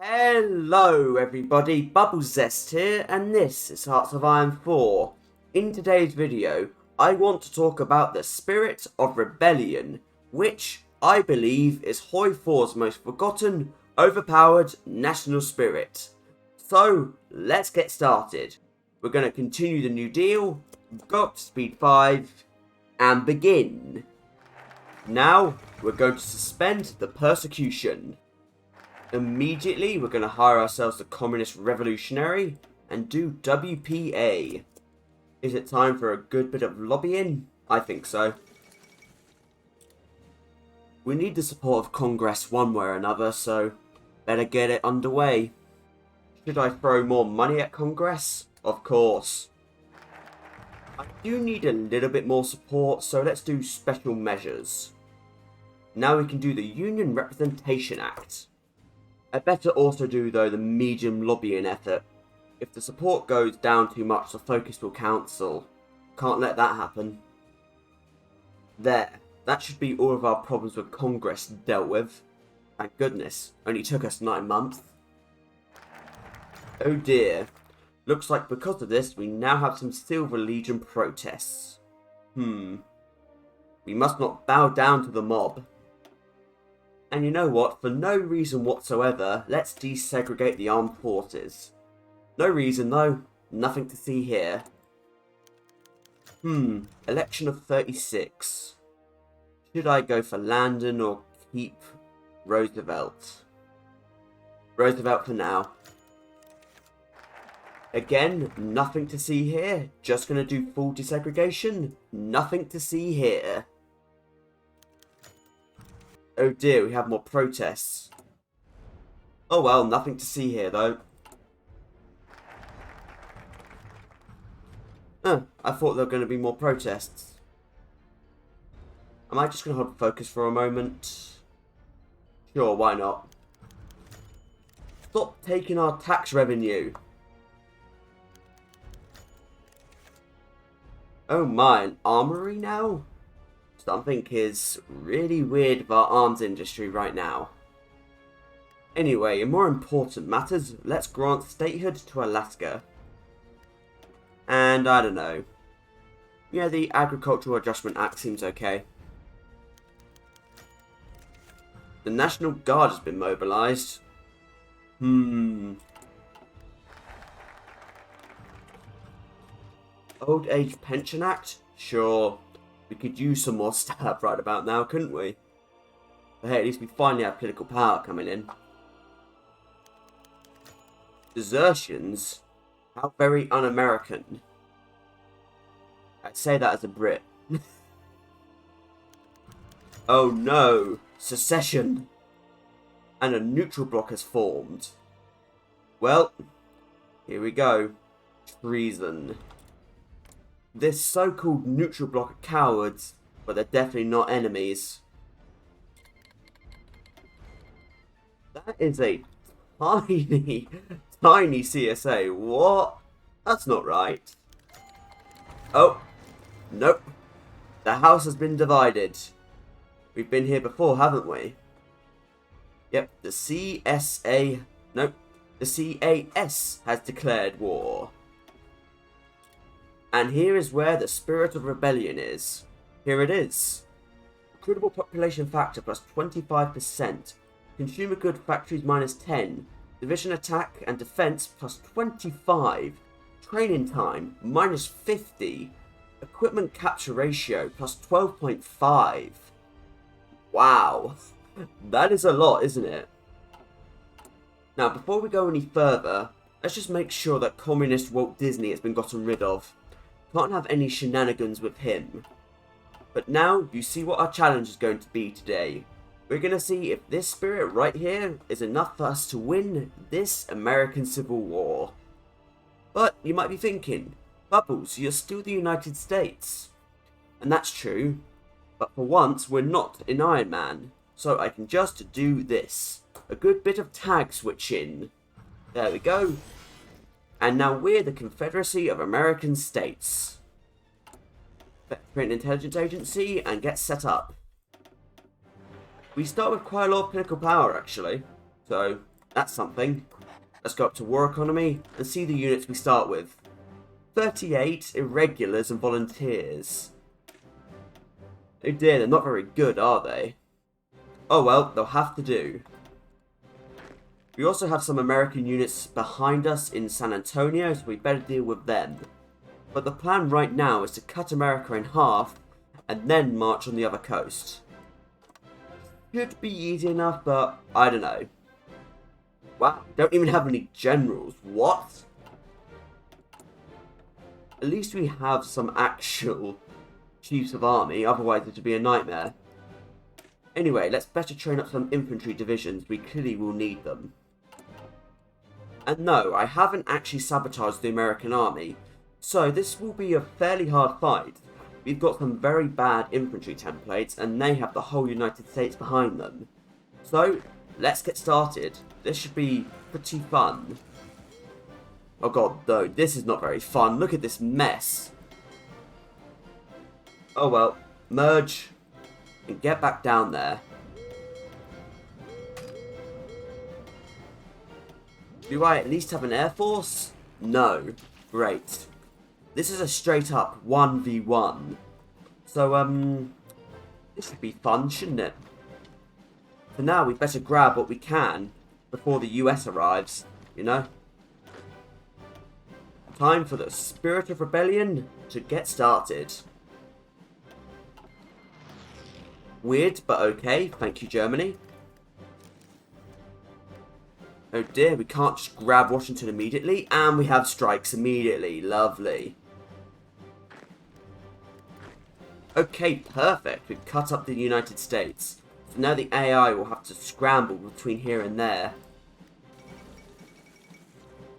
Hello everybody, Bubble Zest here, and this is Hearts of Iron 4. In today's video, I want to talk about the Spirit of Rebellion, which I believe is HOI4's most forgotten, overpowered national spirit. So, let's get started. We're going to continue the New Deal, go up to speed 5, and begin. Now, we're going to suspend the persecution. Immediately, we're going to hire ourselves the Communist Revolutionary and do WPA. Is it time for a good bit of lobbying? I think so. We need the support of Congress one way or another, so better get it underway. Should I throw more money at Congress? Of course. I do need a little bit more support, so let's do special measures. Now we can do the Union Representation Act. I better also do, though, the medium lobbying effort. If the support goes down too much, the focus will cancel. Can't let that happen. There. That should be all of our problems with Congress dealt with. Thank goodness. Only took us 9 months. Oh dear. Looks like because of this, we now have some Silver Legion protests. We must not bow down to the mob. And you know what, for no reason whatsoever, let's desegregate the armed forces. No reason though, nothing to see here. Election of 36. Should I go for Landon or keep Roosevelt? Roosevelt for now. Again, nothing to see here, just gonna do full desegregation, nothing to see here. Oh dear, we have more protests. Oh well, nothing to see here though. I thought there were going to be more protests. Am I just going to hold focus for a moment? Sure, why not? Stop taking our tax revenue. Oh my, an armory now? Something is really weird with our arms industry right now. Anyway, in more important matters, let's grant statehood to Alaska. And I don't know. Yeah, the Agricultural Adjustment Act seems okay. The National Guard has been mobilized. Old Age Pension Act? Sure. We could use some more stuff right about now, couldn't we? But hey, at least we finally have political power coming in. Desertions? How very un-American. I'd say that as a Brit. Oh no! Secession! And a neutral bloc has formed. Well, here we go. Treason. This so-called neutral bloc are cowards, but they're definitely not enemies. That is a tiny, tiny CSA. What? That's not right. Oh, nope. The house has been divided. We've been here before, haven't we? Yep, the CSA... Nope. The C.A.S. has declared war. And here is where the Spirit of Rebellion is. Here it is. Recruitable population factor plus 25%. Consumer good factories minus 10. Division attack and defense plus 25. Training time minus 50. Equipment capture ratio plus 12.5. Wow. That is a lot, isn't it? Now, before we go any further, let's just make sure that communist Walt Disney has been gotten rid of. Can't have any shenanigans with him. But now, you see what our challenge is going to be today. We're going to see if this spirit right here is enough for us to win this American Civil War. But you might be thinking, Bubbles, you're still the United States. And that's true, but for once we're not in Iron Man, so I can just do this. A good bit of tag switching. There we go. And now we're the Confederacy of American States. Create an intelligence agency and get set up. We start with quite a lot of political power actually, so That's something. Let's go up to war economy and see the units we start with. 38 irregulars and volunteers. Oh dear, they're not very good, are they? Oh well, they'll have to do. We also have some American units behind us in San Antonio, so we better deal with them. But the plan right now is to cut America in half and then march on the other coast. Should be easy enough, but I don't know. Wow, don't even have any generals. What? At least we have some actual chiefs of army, otherwise it would be a nightmare. Anyway, let's better train up some infantry divisions. We clearly will need them. And no, I haven't actually sabotaged the American army, so this will be a fairly hard fight. We've got some very bad infantry templates, and they have the whole United States behind them. So, let's get started. This should be pretty fun. Oh god, though, this is not very fun. Look at this mess. Oh well, merge and get back down there. Do I at least have an air force? No. Great. This is a straight up 1v1. So, this should be fun, shouldn't it? For now, we better grab what we can before the US arrives, you know? Time for the spirit of rebellion to get started. Weird, but okay. Thank you, Germany. Oh dear, we can't just grab Washington immediately, and we have strikes immediately. Lovely. Okay, perfect. We've cut up the United States. So now the AI will have to scramble between here and there.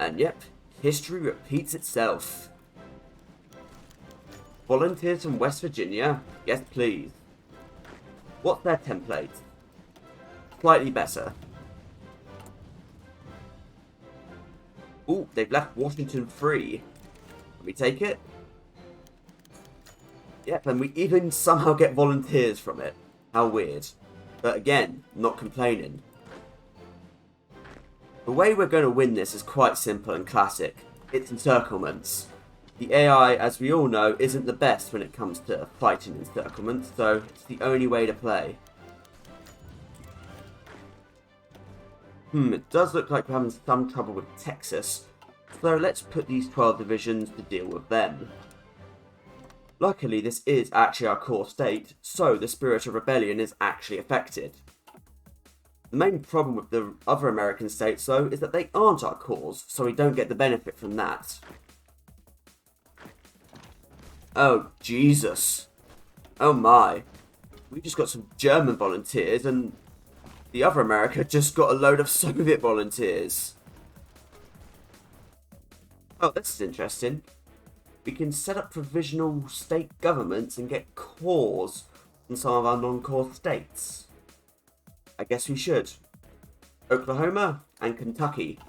And yep, history repeats itself. Volunteers from West Virginia? Yes, please. What's their template? Slightly better. Ooh, they've left Washington free. Can we take it? Yep, and we even somehow get volunteers from it. How weird. But again, not complaining. The way we're going to win this is quite simple and classic. It's encirclements. The AI, as we all know, isn't the best when it comes to fighting encirclements, so it's the only way to play. It does look like we're having some trouble with Texas, so let's put these 12 divisions to deal with them. Luckily, this is actually our core state, so the spirit of rebellion is actually affected. The main problem with the other American states, though, is that they aren't our cores, so we don't get the benefit from that. Oh, Jesus. Oh my. We just got some German volunteers, and the other America just got a load of Soviet volunteers. Oh, this is interesting. We can set up provisional state governments and get cores in some of our non-core states. I guess we should. Oklahoma and Kentucky.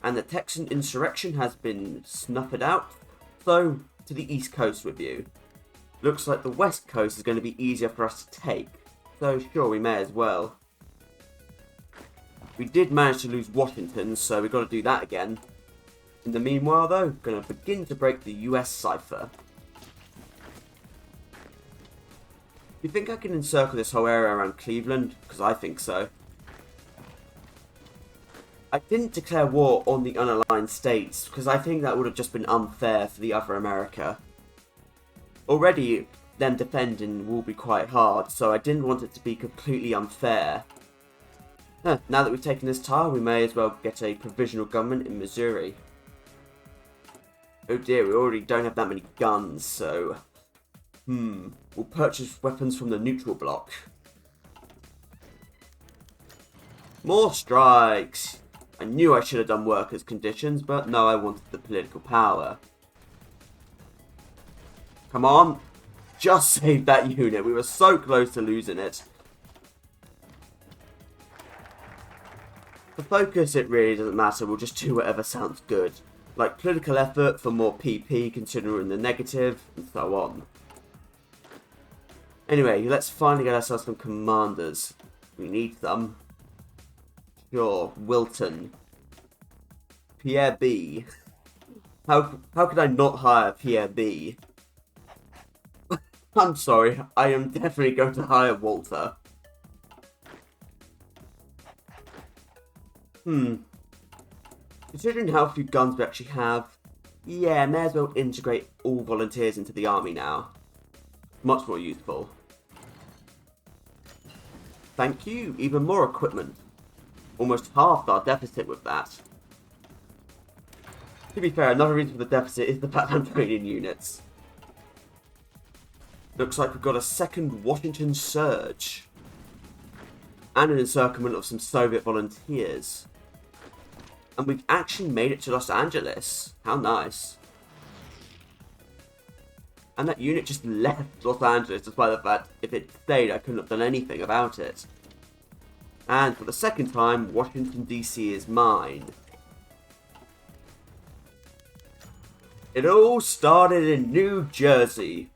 And the Texan insurrection has been snuffed out, so to the East Coast with you. Looks like the West Coast is going to be easier for us to take, so sure, we may as well. We did manage to lose Washington, so we've got to do that again. In the meanwhile, though, going to begin to break the US cipher. Do you think I can encircle this whole area around Cleveland? Because I think so. I didn't declare war on the unaligned states, because I think that would have just been unfair for the other America. Already, them defending will be quite hard, so I didn't want it to be completely unfair. Now that we've taken this tile, we may as well get a provisional government in Missouri. Oh dear, we already don't have that many guns, so... We'll purchase weapons from the neutral bloc. More strikes! I knew I should have done workers' conditions, but no, I wanted the political power. Come on! Just save that unit, we were so close to losing it. For focus, it really doesn't matter, we'll just do whatever sounds good. Like political effort for more PP considering the negative, and so on. Anyway, let's finally get ourselves some commanders. We need them. Sure, Wilton. Pierre B. How could I not hire Pierre B? I'm sorry, I am definitely going to hire Walter. Considering how few guns we actually have, yeah, may as well integrate all volunteers into the army now. Much more useful. Thank you, even more equipment. Almost halved our deficit with that. To be fair, another reason for the deficit is the fact I'm training units. Looks like we've got a second Washington surge. And an encirclement of some Soviet volunteers. And we've actually made it to Los Angeles. How nice. And that unit just left Los Angeles, despite the fact if it stayed, I couldn't have done anything about it. And for the second time, Washington DC is mine. It all started in New Jersey.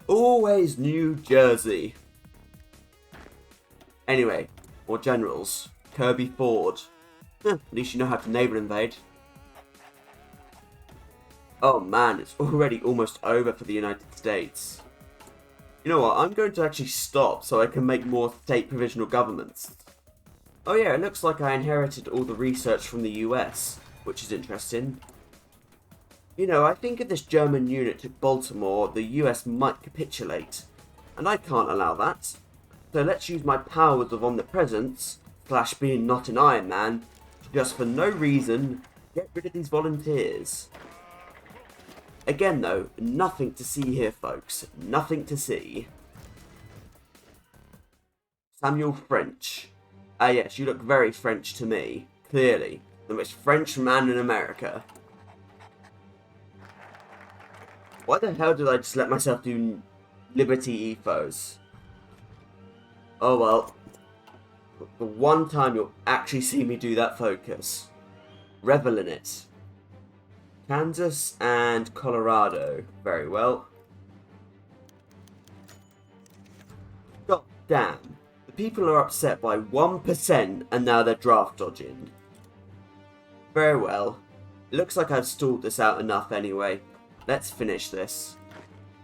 Always New Jersey. Anyway, more generals. Kirby Ford. At least you know how to naval invade. Oh man, it's already almost over for the United States. You know what, I'm going to actually stop so I can make more state provisional governments. Oh yeah, it looks like I inherited all the research from the US, which is interesting. You know, I think if this German unit took Baltimore, the US might capitulate. And I can't allow that. So let's use my powers of omnipresence, / being not an Iron Man, to just for no reason, get rid of these volunteers. Again though, nothing to see here folks, nothing to see. Samuel French. Ah yes, you look very French to me, clearly. The most French man in America. Why the hell did I just let myself do Liberty Ethos? Oh well. The one time you'll actually see me do that focus. Revel in it. Kansas and Colorado. Very well. God damn. The people are upset by 1% and now they're draft dodging. Very well. It looks like I've stalled this out enough anyway. Let's finish this.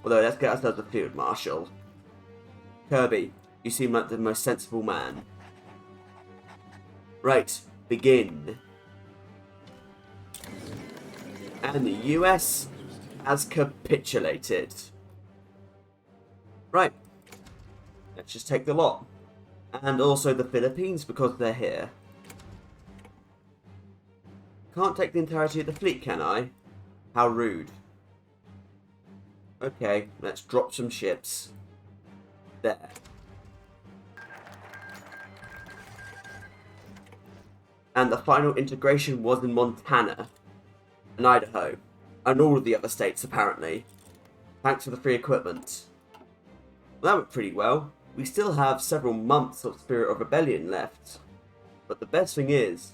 Although, let's get ourselves a field marshal. Kirby, you seem like the most sensible man. Right, begin. And the US has capitulated. Right. Let's just take the lot. And also the Philippines because they're here. Can't take the entirety of the fleet, can I? How rude. Okay, let's drop some ships. There. And the final integration was in Montana. And Idaho. And all of the other states, apparently. Thanks for the free equipment. Well, that went pretty well. We still have several months of Spirit of Rebellion left. But the best thing is,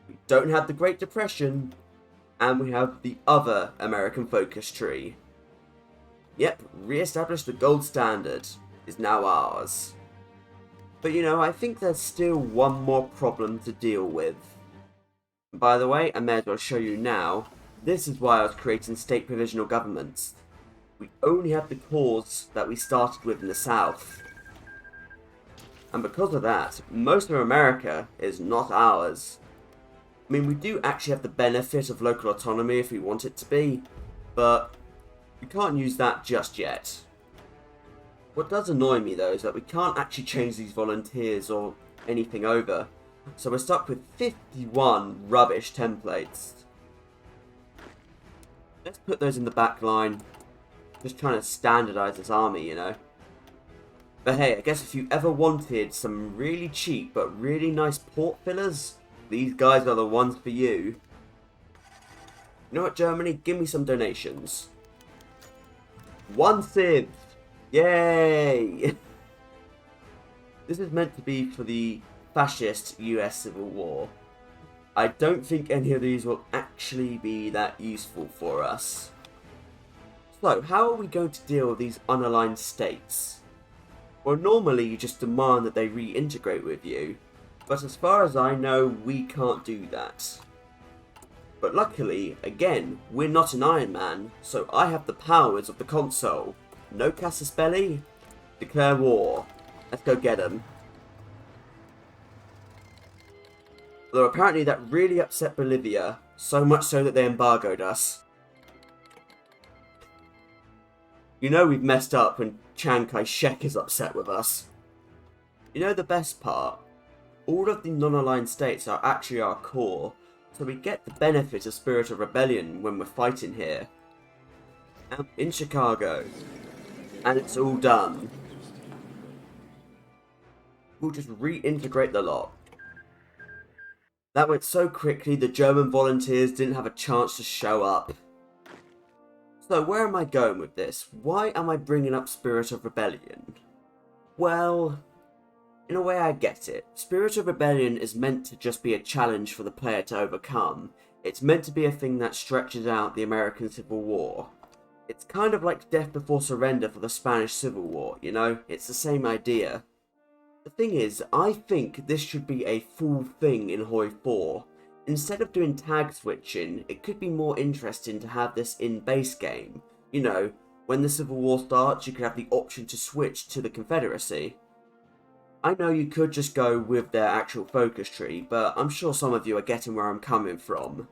we don't have the Great Depression, and we have the other American focus tree. Yep, re-establish the gold standard is now ours. But you know, I think there's still one more problem to deal with. By the way, I may as well show you now. This is why I was creating state provisional governments. We only have the cause that we started with in the South. And because of that, most of America is not ours. I mean, we do actually have the benefit of local autonomy if we want it to be, but we can't use that just yet. What does annoy me though is that we can't actually change these volunteers or anything over. So we're stuck with 51 rubbish templates. Let's put those in the back line. Just trying to standardise this army, you know. But hey, I guess if you ever wanted some really cheap but really nice port fillers, these guys are the ones for you. You know what, Germany? Give me some donations. 1 civ! Yay! This is meant to be for the fascist US Civil War. I don't think any of these will actually be that useful for us. So, how are we going to deal with these unaligned states? Well, normally you just demand that they reintegrate with you, But as far as I know, we can't do that. But luckily, again, we're not an Iron Man, so I have the powers of the console. No casus belli? Declare war. Let's go get him. Though apparently that really upset Bolivia, so much so that they embargoed us. You know we've messed up when Chiang Kai-shek is upset with us. You know the best part? All of the non-aligned states are actually our core, so we get the benefit of Spirit of Rebellion when we're fighting here. I'm in Chicago, and it's all done. We'll just reintegrate the lot. That went so quickly the German volunteers didn't have a chance to show up. So where am I going with this? Why am I bringing up Spirit of Rebellion? Well, in a way I get it. Spirit of Rebellion is meant to just be a challenge for the player to overcome. It's meant to be a thing that stretches out the American Civil War. It's kind of like Death Before Surrender for the Spanish Civil War, you know? It's the same idea. The thing is, I think this should be a full thing in HOI4. Instead of doing tag switching, it could be more interesting to have this in base game. You know, when the Civil War starts, you could have the option to switch to the Confederacy. I know you could just go with their actual focus tree, but I'm sure some of you are getting where I'm coming from.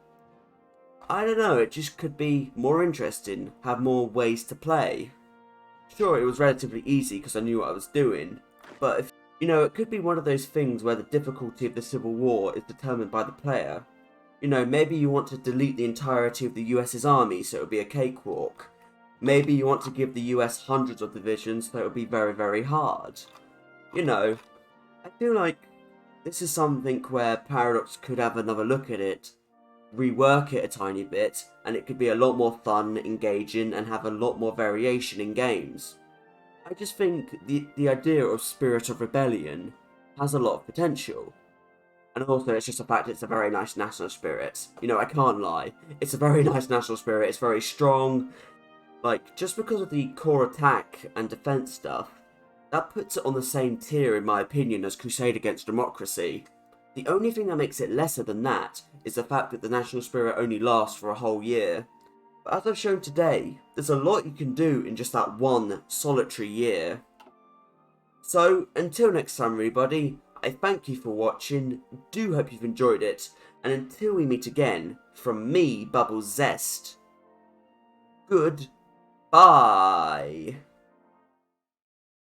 I don't know, it just could be more interesting, have more ways to play. Sure, it was relatively easy because I knew what I was doing, but if you know, it could be one of those things where the difficulty of the Civil War is determined by the player. You know, maybe you want to delete the entirety of the US's army so it would be a cakewalk. Maybe you want to give the US hundreds of divisions so it would be very, very hard. You know, I feel like this is something where Paradox could have another look at it, rework it a tiny bit, and it could be a lot more fun, engaging, and have a lot more variation in games. I just think the idea of Spirit of Rebellion has a lot of potential. And also, it's just the fact it's a very nice national spirit. You know, I can't lie. It's a very nice national spirit. It's very strong. Like, just because of the core attack and defense stuff, that puts it on the same tier, in my opinion, as Crusade Against Democracy. The only thing that makes it lesser than that is the fact that the national spirit only lasts for a whole year. But as I've shown today, there's a lot you can do in just that one solitary year. So, until next time everybody, I thank you for watching, do hope you've enjoyed it, and until we meet again, from me, Bubble Zest, goodbye.